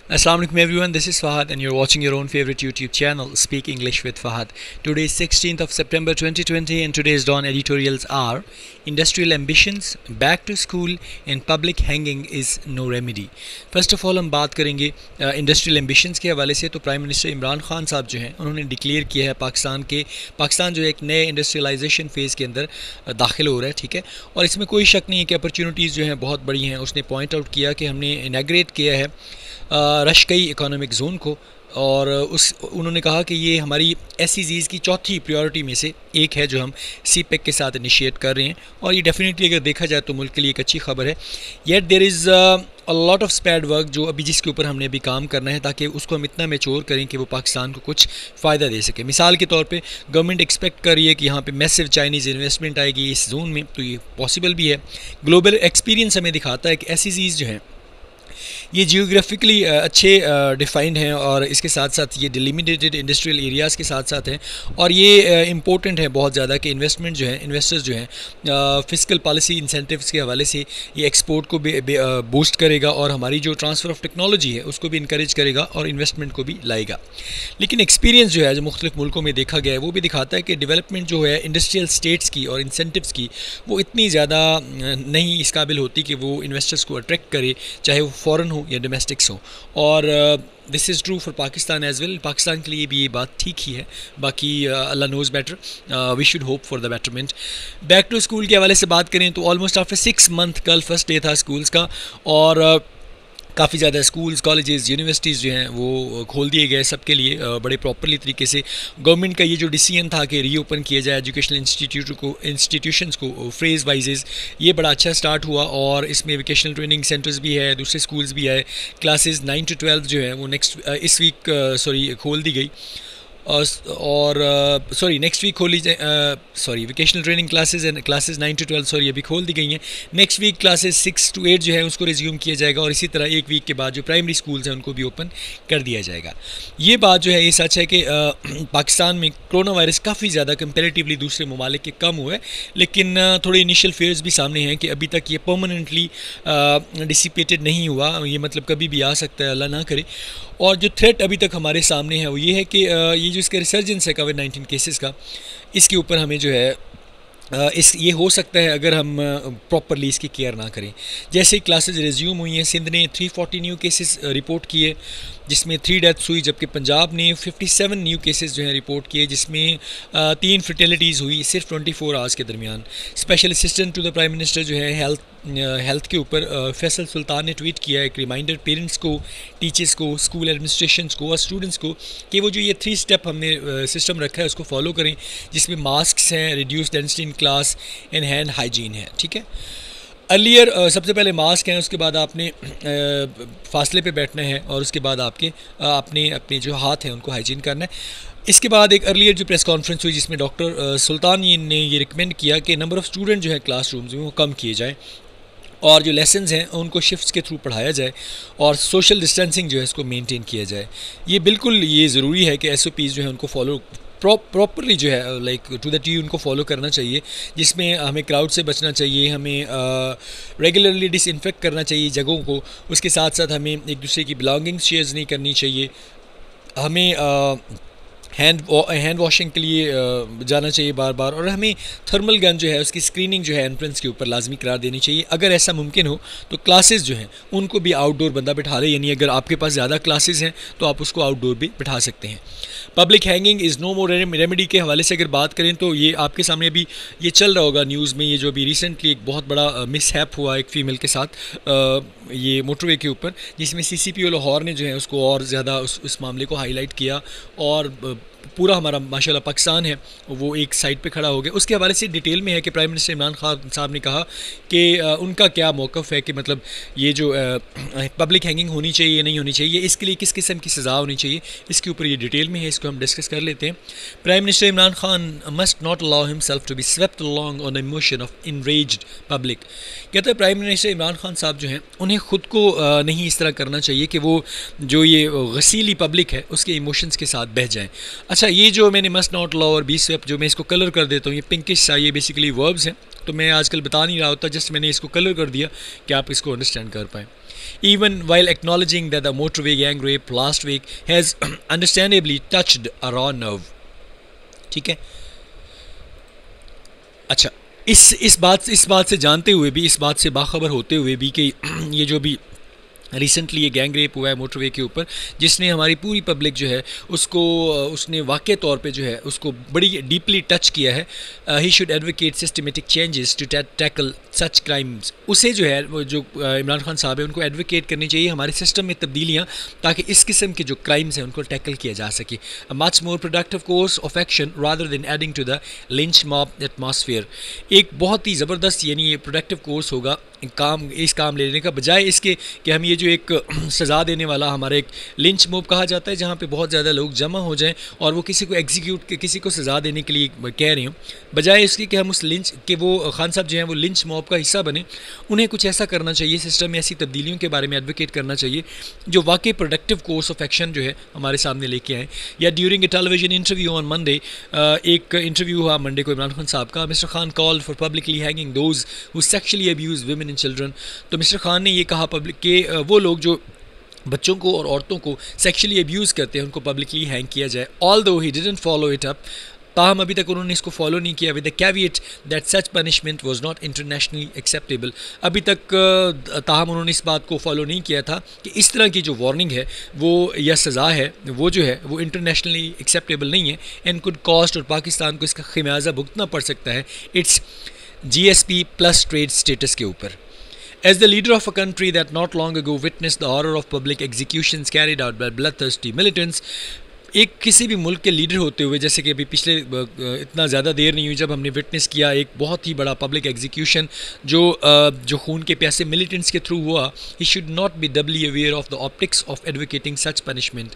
Assalamu alaikum everyone, this is Fahad and you're watching your own favorite YouTube channel, Speak English with Fahad. Today is 16th of September 2020 and today's Dawn editorials are Industrial Ambitions, Back to School and Public Hanging is No Remedy. First of all हम बात करेंगे industrial ambitions के हवाले से। तो prime minister Imran Khan साहब जो हैं उन्होंने डिक्लेयर किया है पाकिस्तान जो एक नए इंडस्ट्रियलाइजेशन फ़ेज़ के अंदर दाखिल हो रहा है, ठीक है। और इसमें कोई शक नहीं है कि अपॉर्चुनिटीज़ जो हैं बहुत बड़ी हैं। उसने पॉइंट आउट किया कि हमने इनाग्रेट किया है रशकई इकोनॉमिक जोन को, और उन्होंने कहा कि ये हमारी SEZs की चौथी प्रायोरिटी में से एक है जो हम CPEC के साथ इनिशिएट कर रहे हैं। और ये डेफिनेटली अगर देखा जाए तो मुल्क के लिए एक अच्छी खबर है। Yet there is a lot of spade work जो अभी जिसके ऊपर हमने अभी काम करना है ताकि उसको हम इतना मैच्योर करें कि वो पाकिस्तान को कुछ फ़ायदा दे सके। मिसाल के तौर पे गवर्नमेंट एक्सपेक्ट कर रही है कि यहाँ पे मैसिव चाइनीज़ इन्वेस्टमेंट आएगी इस जोन में, तो ये पॉसिबल भी है। ग्लोबल एक्सपीरियंस हमें दिखाता है कि SEZs जो हैं ये जियोग्राफिकली अच्छे डिफाइंड हैं और इसके साथ साथ ये डिलिमिटेड इंडस्ट्रियल एरियाज़ के साथ साथ हैं। और ये इम्पोर्टेंट है बहुत ज़्यादा कि इन्वेस्टमेंट जो है इन्वेस्टर्स जो हैं फिस्कल पॉलिसी इंसेंटिव्स के हवाले से ये एक्सपोर्ट को भी बूस्ट करेगा और हमारी जो ट्रांसफ़र ऑफ टेक्नोलॉजी है उसको भी इनक्रेज करेगा और इन्वेस्टमेंट को भी लाएगा। लेकिन एक्सपीरियंस जो है जो मुख्तलिफ मुल्कों में देखा गया है वो भी दिखाता है कि डेवलपमेंट जो है इंडस्ट्रियल स्टेट्स की और इंसेंटिव्स की वो इतनी ज़्यादा नहीं इस काबिल होती कि वो इन्वेस्टर्स को अट्रैक्ट करे, चाहे वो फ़ॉरेन हो या डोमेस्टिक्स हो। और this is true for Pakistan as well. Pakistan के लिए भी ये बात ठीक ही है, बाकी अल्लाह knows better, we should hope for the betterment. Back to school के हवाले से बात करें तो ऑलमोस्ट आफ्टर 6 मंथ कल फर्स्ट डे था स्कूल्स का, और काफ़ी ज़्यादा स्कूल्स कॉलेजेस यूनिवर्सिटीज़ जो हैं वो खोल दिए गए सबके लिए बड़े प्रॉपरली तरीके से। गवर्नमेंट का ये जो डिसीजन था कि रीओपन किया जाए एजुकेशनल इंस्टीट्यूशंस को फ्रेज़ वाइजेज़, ये बड़ा अच्छा स्टार्ट हुआ। और इसमें वोकेशनल ट्रेनिंग सेंटर्स भी है, दूसरे स्कूल्स भी है। क्लासेस 9 to 12 जो है वो इस वीक खोल दी गई और नेक्स्ट वीक खोली vocational training classes and classes 9 to 12 अभी खोल दी गई हैं। नेक्स्ट वीक क्लासेस 6 to 8 जो है उसको रिज्यूम किया जाएगा और इसी तरह एक वीक के बाद जो प्राइमरी स्कूल्स हैं उनको भी ओपन कर दिया जाएगा। ये बात जो है ये सच है कि पाकिस्तान में कोरोना वायरस काफ़ी ज़्यादा कंपेरेटिवली दूसरे ममालिक के कम हुआ है, लेकिन थोड़े इनिशियल फेयर्स भी सामने हैं कि अभी तक ये परमानेंटली डिसिपेटेड नहीं हुआ। ये मतलब कभी भी आ सकता है, अल्लाह ना करे। और जो थ्रेट अभी तक हमारे सामने है वो ये है कि ये जो इसका रिसर्जेंस है कोविड-19 केसेस का, इसके ऊपर हमें जो है ये हो सकता है अगर हम प्रॉपरली इसकी केयर ना करें। जैसे ही क्लासेस रिज्यूम हुई हैं, सिंध ने 340 न्यू केसेस रिपोर्ट किए जिसमें 3 डेथ्स हुई, जबकि पंजाब ने 57 न्यू केसेस जो हैं रिपोर्ट किए जिसमें 3 फर्टिलिटीज़ हुई सिर्फ 24 आवर्स के दरमियान। Special assistant to the prime minister जो है हेल्थ के ऊपर फैसल सुल्तान ने ट्वीट किया एक रिमाइंडर पेरेंट्स को, टीचर्स को, स्कूल एडमिनिस्ट्रेशंस को और स्टूडेंट्स को कि वो जो ये 3 स्टेप हमने सिस्टम रखा है उसको फॉलो करें, जिसमें मास्क हैं, reduce density in class and hand hygiene है, ठीक है। अर्लियर सबसे पहले मास्क हैं, उसके बाद आपने फासले पे बैठना है और उसके बाद अपने जो हाथ हैं उनको हाइजीन करना है। इसके बाद एक अर्लियर जो प्रेस कॉन्फ्रेंस हुई जिसमें डॉक्टर सुल्तान ने ये रिकमेंड किया कि नंबर ऑफ़ स्टूडेंट जो है क्लासरूम्स में वो कम किए जाएँ और जो लेसन्स हैं उनको शिफ्ट्स के थ्रू पढ़ाया जाए और सोशल डिस्टेंसिंग जो है इसको मेंटेन किया जाए। ये बिल्कुल ये ज़रूरी है कि SOPs जो है उनको फॉलो प्रॉपरली जो है लाइक टू द टी उनको फॉलो करना चाहिए, जिसमें हमें क्राउड से बचना चाहिए, हमें रेगुलरली डिसइंफेक्ट करना चाहिए जगहों को, उसके साथ साथ हमें एक दूसरे की बिलोंगिंग्स शेयर नहीं करनी चाहिए, हमें हैंड वॉशिंग के लिए जाना चाहिए बार बार, और हमें थर्मल गन जो है उसकी स्क्रीनिंग जो है एंट्रेंस के ऊपर लाजमी करार देनी चाहिए। अगर ऐसा मुमकिन हो तो क्लासेस जो हैं उनको भी आउटडोर बंदा बिठा ले, यानी अगर आपके पास ज़्यादा क्लासेस हैं तो आप उसको आउटडोर भी बिठा सकते हैं। Public hanging is no more remedy के हवाले से अगर बात करें तो ये आपके सामने अभी ये चल रहा होगा न्यूज़ में, ये जो अभी रिसेंटली एक बहुत बड़ा मिसहैप हुआ एक फ़ीमेल के साथ ये मोटरवे के ऊपर, जिसमें CCPO लाहौर ने जो है उसको और ज़्यादा उस मामले को हाईलाइट किया और पूरा हमारा माशाल्लाह पाकिस्तान है वो एक साइड पे खड़ा हो गया। उसके हवाले से डिटेल में है कि प्राइम मिनिस्टर इमरान खान साहब ने कहा कि उनका क्या मौक़िफ़ है कि मतलब ये जो पब्लिक हैंगिंग होनी चाहिए नहीं होनी चाहिए, इसके लिए किस किस्म की सज़ा होनी चाहिए, इसके ऊपर ये डिटेल में है, इसको हम डिस्कस कर लेते हैं। Prime minister Imran Khan must not allow himself to be swept along on emotion of enraged public. कहते हैं प्राइम मिनिस्टर इमरान खान साहब जो हैं उन्हें ख़ुद को नहीं इस तरह करना चाहिए कि वो जो ये गसीली पब्लिक है उसके इमोशंस के साथ बह जाएँ। अच्छा, ये जो मैंने मस्ट नॉट लॉ और बी स्वेप जो मैं इसको कलर कर देता हूँ, ये पिंकिश सा, ये बेसिकली वर्ब्स हैं, तो मैं आजकल बता नहीं रहा होता, जस्ट मैंने इसको कलर कर दिया कि आप इसको अंडरस्टैंड कर पाएँ। even while acknowledging that the motorway gang rape last week has understandably touched a raw nerve. ठीक है, अच्छा, इस बात से जानते हुए भी, इस बात से बाखबर होते हुए भी कि ये जो भी रिसेंटली ये गैंग रेप हुआ है मोटरवे के ऊपर, जिसने हमारी पूरी पब्लिक जो है उसको उसने वाक़ई तौर पे जो है उसको बड़ी डीपली टच किया है. He should advocate systematic changes to tackle such crimes. उसे जो है वो जो इमरान खान साहब है उनको एडवोकेट करनी चाहिए हमारे सिस्टम में तब्दीलियाँ, ताकि इस किस्म के जो क्राइम्स हैं उनको टैकल किया जा सके. A much more productive course of action rather than adding to the lynch mob atmosphere. एक बहुत ही ज़बरदस्त यानी ये प्रोडक्टिव कोर्स होगा इस काम लेने का, बजाय इसके कि हम ये जो एक सज़ा देने वाला हमारा एक लिंच मोब कहा जाता है जहाँ पे बहुत ज़्यादा लोग जमा हो जाएं और वो किसी को किसी को सज़ा देने के लिए कह रहे हों, बजाय इसके कि हम उस लिंच के वो खान साहब जो हैं वो लिंच मॉब का हिस्सा बने. उन्हें कुछ ऐसा करना चाहिए, सिस्टम में ऐसी तब्दीलियों के बारे में एडवोकेट करना चाहिए जो वाकई प्रोडक्टिव कोर्स ऑफ एक्शन जो है हमारे सामने लेके आएँ. या during a television interview on Monday, एक इंटरव्यू हुआ मंडे को इमरान खान साहब का. Mister Khan called for publicly hanging those who sexually abuse women and children. तो मिस्टर खान ने ये कहा पब्लिक के वो लोग जो बच्चों को और औरतों को सेक्शुअली अब्यूज़ करते हैं उनको पब्लिकली हैंग किया जाए. Although he didn't follow it up, ताहम अभी तक उन्होंने इसको फॉलो नहीं किया. With the caveat that such punishment was not internationally acceptable. अभी तक ताहम उन्होंने इस बात को फॉलो नहीं किया था कि इस तरह की जो वार्निंग है वो या सज़ा है वो जो है वो इंटरनेशनली एक्सेप्टेबल नहीं है एंड कुड कॉस्ट, और पाकिस्तान को इसका खमियाजा भुगतना पड़ सकता है it's GSP plus trade status के ऊपर. As the leader of a country that not long ago witnessed the horror of public executions carried out by bloodthirsty militants, एक किसी भी मुल्क के लीडर होते हुए, जैसे कि अभी पिछले इतना ज़्यादा देर नहीं हुई जब हमने विटनेस किया एक बहुत ही बड़ा पब्लिक एग्जीक्यूशन जो खून के प्यासे मिलिटेंट्स के थ्रू हुआ, he should not be doubly aware of the optics of advocating such punishment.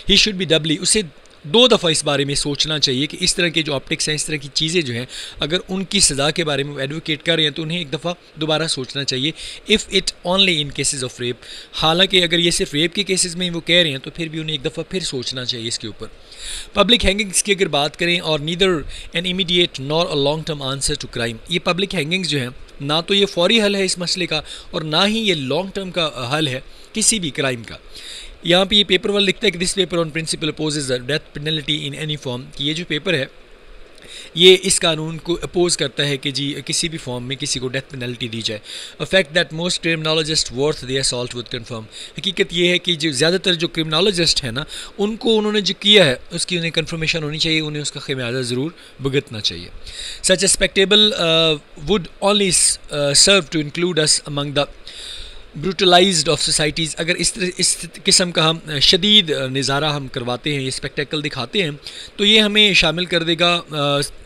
He should be doubly, उसे 2 दफ़ा इस बारे में सोचना चाहिए कि इस तरह के जो ऑप्टिक्स हैं, इस तरह की चीज़ें जो हैं, अगर उनकी सज़ा के बारे में एडवोकेट कर रहे हैं तो उन्हें एक दफ़ा दोबारा सोचना चाहिए. If it only in cases of rape, हालांकि अगर ये सिर्फ रेप के केसेस में वो कह रहे हैं तो फिर भी उन्हें एक दफ़ा फिर सोचना चाहिए इसके ऊपर. पब्लिक हैंगिंग्स की अगर बात करें, और neither an immediate nor a long term answer to crime. ये पब्लिक हैंगिंग्स जो हैं ना तो ये फौरी हल है इस मसले का और ना ही ये लॉन्ग टर्म का हल है किसी भी क्राइम का. यहाँ पे ये पेपर वाला लिखता है कि this paper on principle opposes the death penalty in any form, कि ये जो पेपर है ये इस कानून को अपोज करता है कि जी किसी भी फॉर्म में किसी को डेथ पेनल्टी दी जाए. A fact that most criminologist worth the assault would confirm. हकीकत ये है कि जो ज़्यादातर जो क्रिमिनोलॉजिस्ट हैं ना, उनको उन्होंने जो किया है उसकी उन्हें कन्फर्मेशन होनी चाहिए, उन्हें उसका खमियाजा ज़रूर भुगतना चाहिए. Such a spectacle would only serve to include us among the brutalized of societies. अगर इस किस्म का हम शदीद नज़ारा हम करवाते हैं, ये स्पेक्टेकल दिखाते हैं, तो ये हमें शामिल कर देगा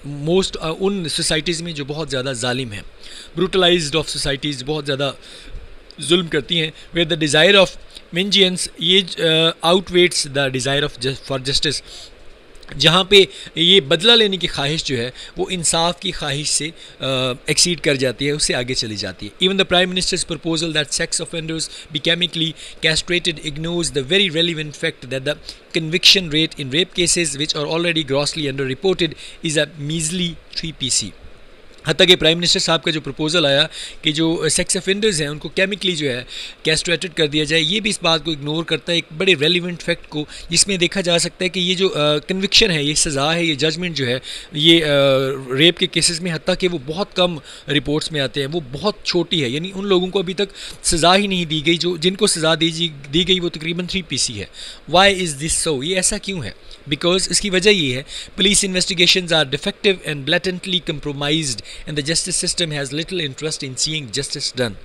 मोस्ट उन सोसाइटीज़ में जो बहुत ज़्यादा जालिम हैं. ब्रूटलाइज्ड ऑफ सोसाइटीज़ बहुत ज़्यादा जुल्म करती हैं. Where the desire of vengeance ये outweighs the desire of for justice, जहाँ पे ये बदला लेने की ख्वाहिश जो है वो इंसाफ की ख्वाहिश से एक्सीड कर जाती है, उससे आगे चली जाती है. Even the prime minister's proposal that sex offenders be chemically castrated ignores the very relevant fact that the conviction rate in rape cases which are already grossly underreported is a measly 3%. हत्ता कि prime minister साहब का जो proposal आया कि जो sex offenders हैं उनको केमिकली जो है कैस्ट्रेटेड कर दिया जाए, ये भी इस बात को इग्नोर करता है एक बड़े रेलिवेंट फैक्ट को, जिसमें देखा जा सकता है कि ये जो कन्विक्शन है, ये सज़ा है, ये जजमेंट जो है ये रेप के केसेस में हत्ता कि वो बहुत कम रिपोर्ट्स में आते हैं, वो बहुत छोटी है. यानी उन लोगों को अभी तक सज़ा ही नहीं दी गई, जो जिनको सज़ा दी गई वो तकरीबन 3% है. Why is this so? ये ऐसा क्यों है? बिकॉज इसकी वजह ये है police investigations are defective and blatantly compromised and the justice system has little interest in seeing justice done.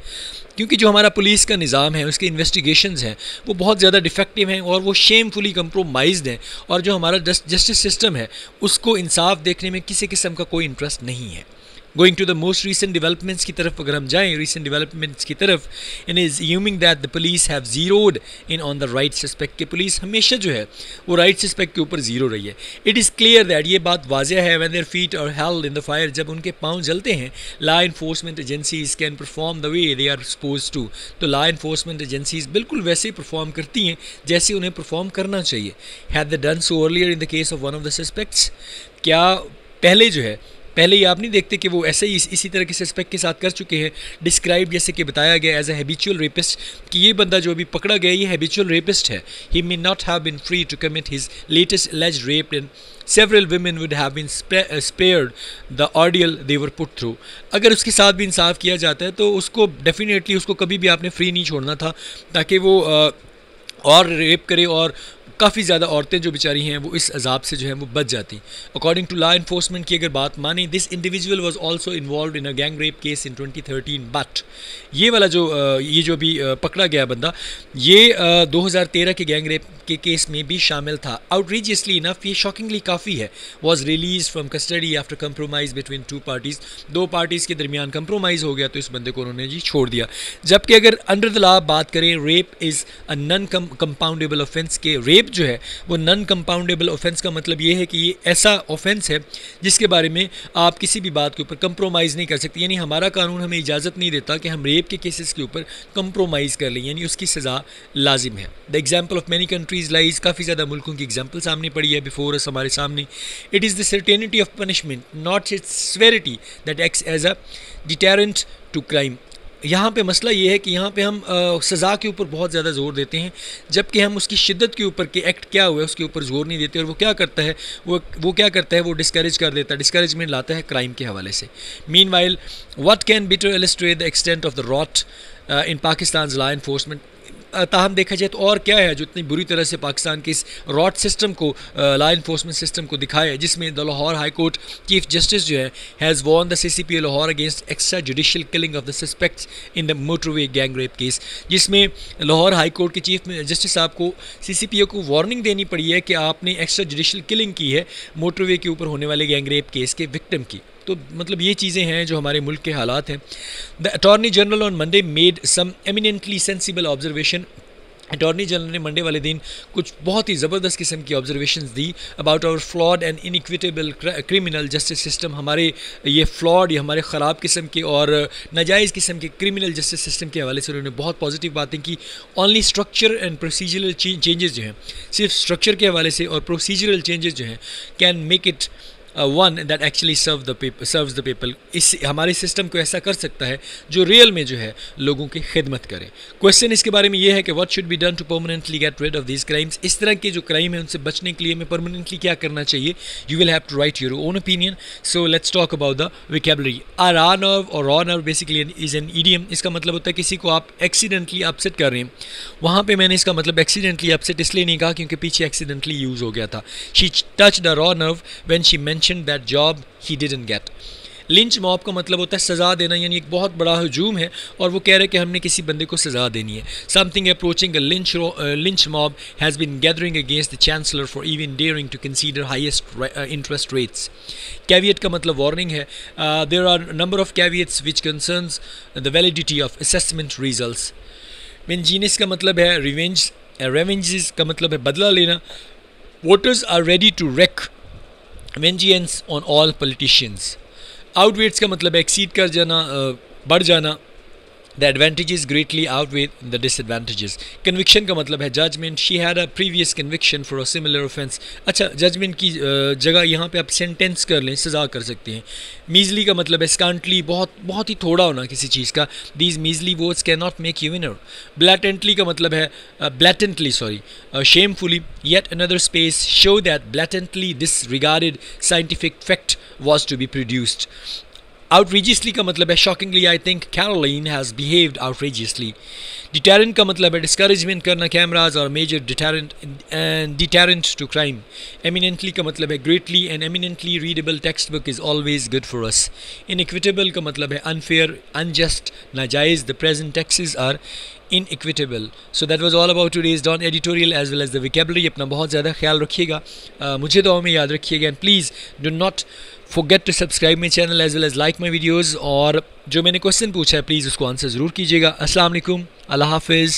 क्योंकि जो हमारा पुलिस का निज़ाम है, उसके इन्वेस्टिगेशंस हैं, वो बहुत ज़्यादा डिफेक्टिव हैं और वो शेमफुली कंप्रोमाइज्ड हैं, और जो हमारा जस्टिस सिस्टम है उसको इंसाफ देखने में किसी किस्म का कोई इंटरेस्ट नहीं है. Going to the most recent developments की तरफ अगर हम जाएँ, रीसेंट डेवलपमेंट्स की तरफ, in assuming that the police have zeroed in on the right suspect, कि पुलिस हमेशा जो है वो राइट सस्पेक्ट के ऊपर ज़ीरो रही है. इट इज़ क्लियर दैट ये बात वाज़ह है when their feet are held in the fire, जब उनके पाँव जलते हैं, law enforcement agencies can perform the way they are suppose to. तो लॉ इन्फोर्समेंट एजेंसीज़ बिल्कुल वैसे परफॉर्म करती हैं जैसे उन्हें परफॉर्म करना चाहिए. Had they done so earlier in the case of one of the suspects? क्या पहले जो है पहले ही आप नहीं देखते कि वो ऐसे ही इसी तरह के सस्पेक्ट के साथ कर चुके हैं, डिस्क्राइब जैसे कि बताया गया एज ए हैबिचुअल रेपिस्ट, कि ये बंदा जो अभी पकड़ा गया ये हैबिचुअल रेपिस्ट है. He may not have been free to commit his latest alleged rape and several women would have been spared the ordeal they were put through. अगर उसके साथ भी इंसाफ किया जाता है तो उसको डेफिनेटली उसको कभी भी आपने फ्री नहीं छोड़ना था, ताकि वो और रेप करे, और काफ़ी ज़्यादा औरतें जो बेचारी हैं वो इस अजाब से जो है वो बच जाती. अकॉर्डिंग टू लॉ इन्फोर्समेंट की अगर बात माने, this individual was also involve in a gang rape case in 2013, but ये वाला ये जो भी पकड़ा गया बंदा, ये 2013 के गैंग रेप के केस में भी शामिल था. आउटरीजियसली इनफ, ये शॉकिंगली काफ़ी है, was release from custody after compromise between two parties. दो पार्टीज़ के दरमियान कंप्रोमाइज़ हो गया तो इस बंदे को उन्होंने जी छोड़ दिया. जबकि अगर अंडर द लॉ बात करें, rape is a non compoundable offence. के रेप जो है वो नॉन कंपाउंडेबल ऑफेंस का मतलब ये है कि ये ऐसा ऑफेंस है जिसके बारे में आप किसी भी बात के ऊपर कंप्रोमाइज़ नहीं कर सकते. यानी हमारा कानून हमें इजाज़त नहीं देता कि हम रेप के केसेस के ऊपर कंप्रोमाइज़ कर लें, यानी उसकी सज़ा लाजिम है. The example of many countries lies, काफ़ी ज़्यादा मुल्कों की एग्जाम्पल सामने पड़ी है बिफोर अस, हमारे सामने. It is the certainty of punishment, not its severity, that acts as a deterrent to crime. यहाँ पे मसला ये है कि यहाँ पे हम सज़ा के ऊपर बहुत ज़्यादा ज़ोर देते हैं, जबकि हम उसकी शिद्दत के ऊपर, कि एक्ट क्या हुआ है उसके ऊपर ज़ोर नहीं देते. और वो क्या करता है, वो क्या करता है, वो डिस्करेज कर देता है, डिस्करेजमेंट लाता है क्राइम के हवाले से. Meanwhile, what can better illustrate the extent of the rot in Pakistan law enforcement. ताहम देखा जाए तो और क्या है जो इतनी बुरी तरह से पाकिस्तान के इस रॉट सिस्टम को, लॉ इन्फोर्समेंट सिस्टम को दिखाया है, जिसमें the Lahore high court chief justice जो है has warned the CCPO Lahore against extra judicial killing of the suspects in the motorway gang rape case. जिसमें लाहौर हाई कोर्ट के चीफ जस्टिस साहब को CCPO को वार्निंग देनी पड़ी है कि आपने एक्स्ट्रा जुडिशियल किलिंग की है मोटरवे के ऊपर होने वाले गैंग रेप केस के विक्टिम की. तो मतलब ये चीज़ें हैं जो हमारे मुल्क के हालात हैं. The attorney general on Monday made some eminently sensible observation. Attorney general ने मंडे वाले दिन कुछ बहुत ही ज़बरदस्त किस्म की ऑब्जर्वेशंस दी about our flawed and inequitable criminal justice system. हमारे ये फ्लॉड, ये हमारे ख़राब किस्म के और नाजायज़ किस्म के क्रिमिनल जस्टिस सिस्टम के हवाले से उन्होंने बहुत पॉजिटिव बातें की. Only structure and procedural changes जो हैं, सिर्फ स्ट्रक्चर के हवाले से और प्रोसीजरल चेंजेस जो हैं, can make it one that actually serves the people. इस हमारे सिस्टम को ऐसा कर सकता है जो रियल में जो है लोगों की खिदमत करे. क्वेश्चन इसके बारे में ये है कि what should be done to permanently get rid of these crimes. इस तरह के जो क्राइम है उनसे बचने के लिए हमें परमानेंटली क्या करना चाहिए. You will have to write your own opinion. So let's talk about the vocabulary. A raw nerve और raw nerve basically is an idiom. इसका मतलब होता है किसी को आप एक्सीडेंटली अपसेट कर रहे हैं. वहाँ पर मैंने इसका मतलब एक्सीडेंटली अपसेट इसलिए नहीं कहा क्योंकि पीछे एक्सीडेंटली यूज़ हो गया था. She touch the raw nerve when she mentioned that job he didn't get. Lynch mob का मतलब होता है सज़ा देना, यानी एक बहुत बड़ा हजूम है और वो कह रहे हैं कि हमने किसी बंदे को सज़ा देनी है. Something approaching a lynch mob has been gathering against the chancellor for even daring to consider highest interest rates. Caveat का मतलब वार्निंग है. There are number of caveats which concerns the validity of assessment results. Vengeance का मतलब है revenge. रेवेंजेस का मतलब है बदला लेना. Voters are ready to wreak vengeance on all politicians. Outweighs का मतलब एक्सीड कर जाना, बढ़ जाना. The advantages greatly outweigh the disadvantages. Conviction का मतलब है judgement. She had a previous conviction for a similar offence. अच्छा, जजमेंट की जगह यहाँ पे आप सेंटेंस कर लें, सज़ा कर सकते हैं. मीजली का मतलब है स्कांटली, बहुत ही थोड़ा होना किसी चीज़ का. These measly votes can not make you winner. Blatantly का मतलब है blatantly shamefully. Yet another space show that blatantly disregarded scientific fact was to be produced. Outrageously का मतलब है shockingly. I think Caroline has behaved outrageously. Deterrent का मतलब है discouragement करना cameras are major deterrent to crime. Eminently का मतलब है greatly. And eminently readable text book is always good for us. Inequitable का मतलब है अनफेयर, अनजस्ट, नाजायज़. The present taxes are inequitable. So that was all about today's Dawn editorial as well as the vocabulary. अपना बहुत ज़्यादा ख्याल रखिएगा, मुझे दुआ में याद रखिएगा. And please do not forget to subscribe my channel as well as like my videos. और जो मैंने क्वेश्चन पूछा है प्लीज़ उसको आंसर ज़रूर कीजिएगा. अस्सलाम वालेकुम, अल्लाह हाफिज़.